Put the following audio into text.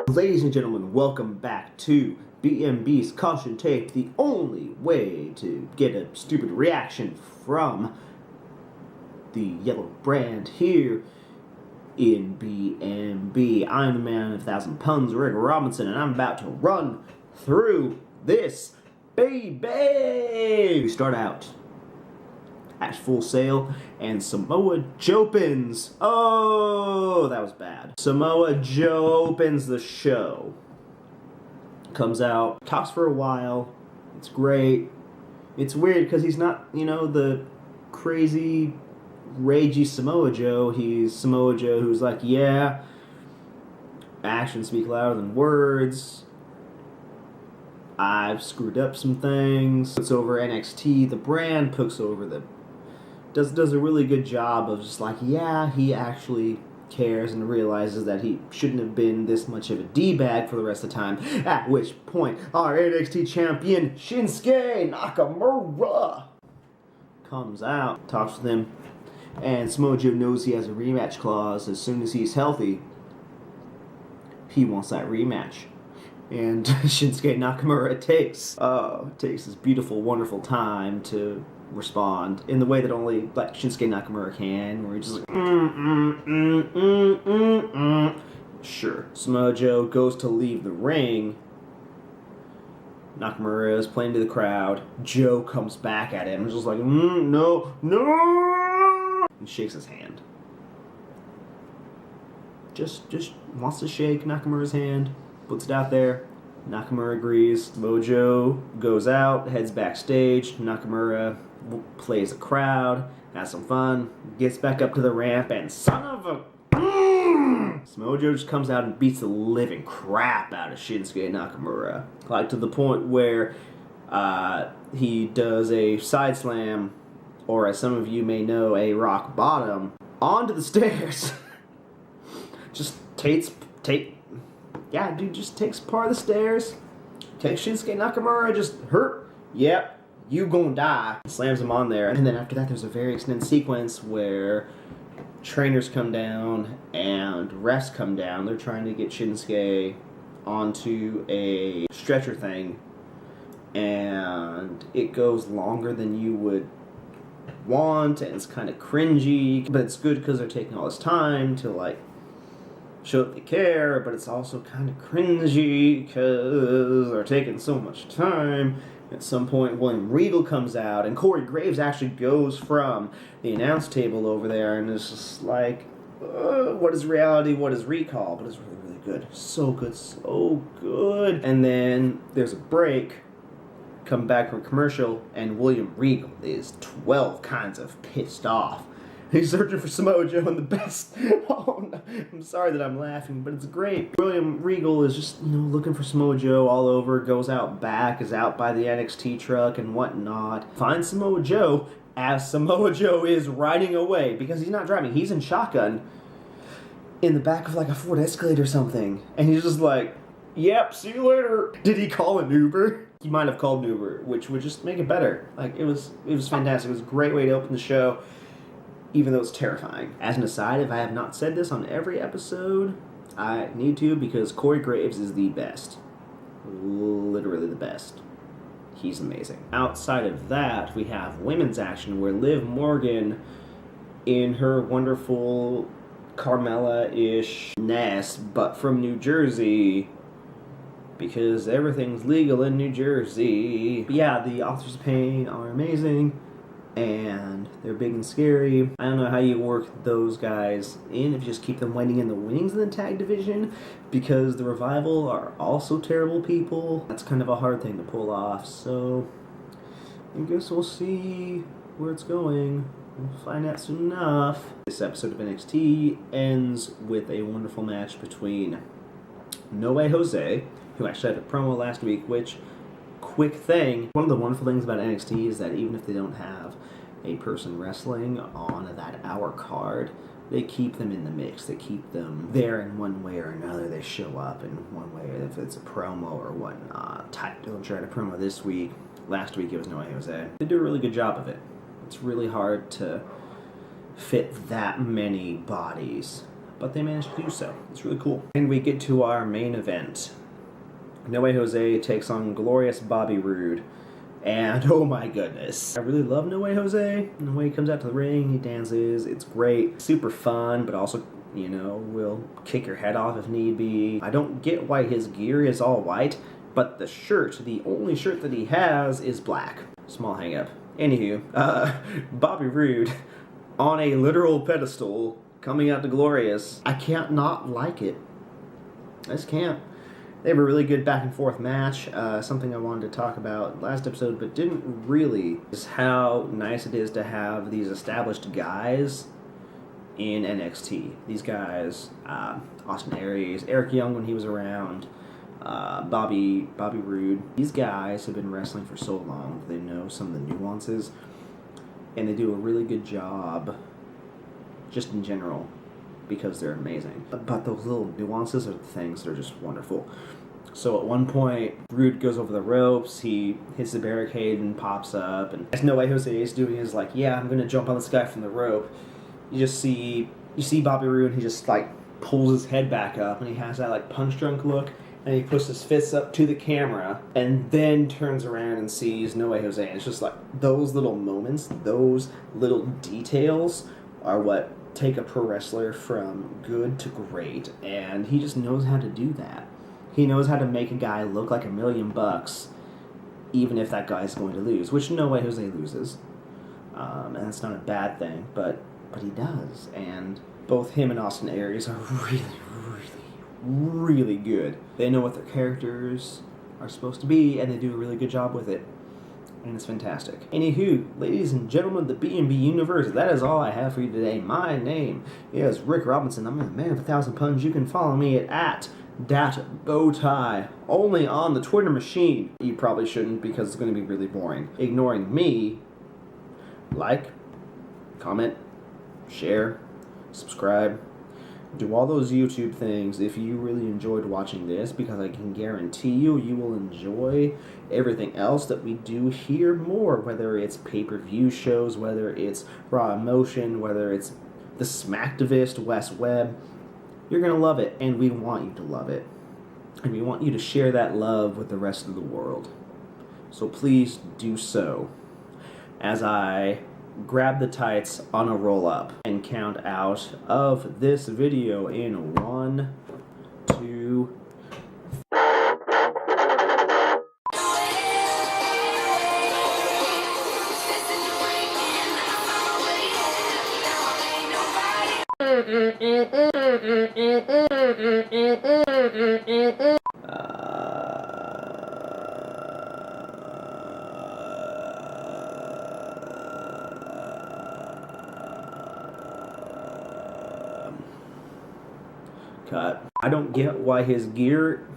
Ladies and gentlemen, welcome back to BMB's Caution Tape, the only way to get a stupid reaction from the yellow brand here in BMB. I'm the man of 1,000 puns, Rick Robinson, and I'm about to run through this baby. We start out at Full Sail, and Samoa Joe opens. Oh, that was bad. Samoa Joe opens the show. Comes out, talks for a while. It's great. It's weird because he's not, the crazy, ragey Samoa Joe. He's Samoa Joe who's like, yeah, actions speak louder than words. I've screwed up some things. Puts over NXT, the brand, puts over the does a really good job of just like, yeah, he actually cares and realizes that he shouldn't have been this much of a D-bag for the rest of the time. At which point, our NXT champion, Shinsuke Nakamura, comes out, talks with him, and Samoa Joe knows he has a rematch clause. As soon as he's healthy, he wants that rematch. And Shinsuke Nakamura takes this beautiful, wonderful time to respond in the way that only Shinsuke Nakamura can, where he's just like, Sure. Samoa Joe goes to leave the ring. Nakamura is playing to the crowd. Joe comes back at him, just like, no, and shakes his hand. Just wants to shake Nakamura's hand, puts it out there. Nakamura agrees. Mojo goes out, heads backstage. Nakamura plays a crowd, has some fun, gets back up to the ramp, and son of a... Mojo just comes out and beats the living crap out of Shinsuke Nakamura. Like to the point where he does a side slam, or as some of you may know, a rock bottom, onto the stairs. Just takes part of the stairs, takes Shinsuke Nakamura, just hurt, yep, you gonna die, slams him on there. And then after that, there's a very extended sequence where trainers come down and refs come down. They're trying to get Shinsuke onto a stretcher thing, and it goes longer than you would want, and it's kind of cringy, but it's good because they're taking all this time to show that they care, but it's also kind of cringy because they're taking so much time. At some point, William Regal comes out, and Corey Graves actually goes from the announce table over there, and it's just like, what is reality, what is recall? But it's really, really good. So good, so good. And then there's a break, come back from commercial, and William Regal is 12 kinds of pissed off. He's searching for Samoa Joe and the best. Oh, no. I'm sorry that I'm laughing, but it's great. William Regal is just, looking for Samoa Joe all over, goes out back, is out by the NXT truck and whatnot. Finds Samoa Joe as Samoa Joe is riding away, because he's not driving, he's in shotgun in the back of a Ford Escalade or something. And he's just like, yep, see you later. Did he call an Uber? He might have called an Uber, which would just make it better. It was fantastic. It was a great way to open the show, even though it's terrifying. As an aside, if I have not said this on every episode, I need to, because Corey Graves is the best. Literally the best. He's amazing. Outside of that, we have women's action where Liv Morgan, in her wonderful Carmella-ish-ness, but from New Jersey, because everything's legal in New Jersey. But yeah, the Authors of Pain are amazing, and they're big and scary. I don't know how you work those guys in if you just keep them waiting in the wings in the tag division, because the Revival are also terrible people. That's kind of a hard thing to pull off, so I guess we'll see where it's going. We'll find out soon enough. This episode of NXT ends with a wonderful match between No Way Jose, who actually had a promo last week, which, quick thing, one of the wonderful things about NXT is that even if they don't have a person wrestling on that hour card, they keep them in the mix. They keep them there in one way or another. They show up in one way, if it's a promo or whatnot. Ty Dillinger had a promo this week. Last week it was No Way Jose. They do a really good job of it. It's really hard to fit that many bodies but they managed to do so. It's really cool. And we get to our main event. No Way Jose takes on Glorious Bobby Roode. And oh my goodness. I really love No Way Jose. The way he comes out to the ring, he dances, it's great. Super fun, but also, you know, will kick your head off if need be. I don't get why his gear is all white, but the shirt, the only shirt that he has, is black. Small hang up. Anywho, Bobby Roode on a literal pedestal coming out to Glorious. I can't not like it. I just can't. They have a really good back and forth match, something I wanted to talk about last episode but didn't really, is how nice it is to have these established guys in NXT. These guys, Austin Aries, Eric Young when he was around, Bobby Roode. These guys have been wrestling for so long, they know some of the nuances, and they do a really good job just in general because they're amazing. But those little nuances are the things that are just wonderful. So at one point, Roode goes over the ropes, he hits the barricade and pops up, and No Way Jose is doing his like, yeah, I'm gonna jump on this guy from the rope. You see Bobby Roode, he just like pulls his head back up, and he has that like punch drunk look, and he puts his fists up to the camera, and then turns around and sees No Way Jose, and it's just like, those little moments, those little details are what take a pro wrestler from good to great, and he just knows how to do that. He knows how to make a guy look like $1 million, even if that guy's going to lose, which No Way Jose loses, and that's not a bad thing, but he does, and both him and Austin Aries are really, really good. They know what their characters are supposed to be, and they do a really good job with it. And it's fantastic. Anywho, ladies and gentlemen, the B&B universe, that is all I have for you today. My name is Rick Robinson. I'm the man of 1,000 puns. You can follow me at @thatbowtie, only on the Twitter machine. You probably shouldn't because it's going to be really boring. Ignoring me, like, comment, share, subscribe, do all those YouTube things if you really enjoyed watching this, because I can guarantee you will enjoy everything else that we do here more, whether it's pay-per-view shows, whether it's Raw Emotion, whether it's the Smacktivist, Wes Webb. You're going to love it, and we want you to love it. And we want you to share that love with the rest of the world. So please do so as I grab the tights on a roll-up and count out of this video in 1, 2, cut. I don't get why his gear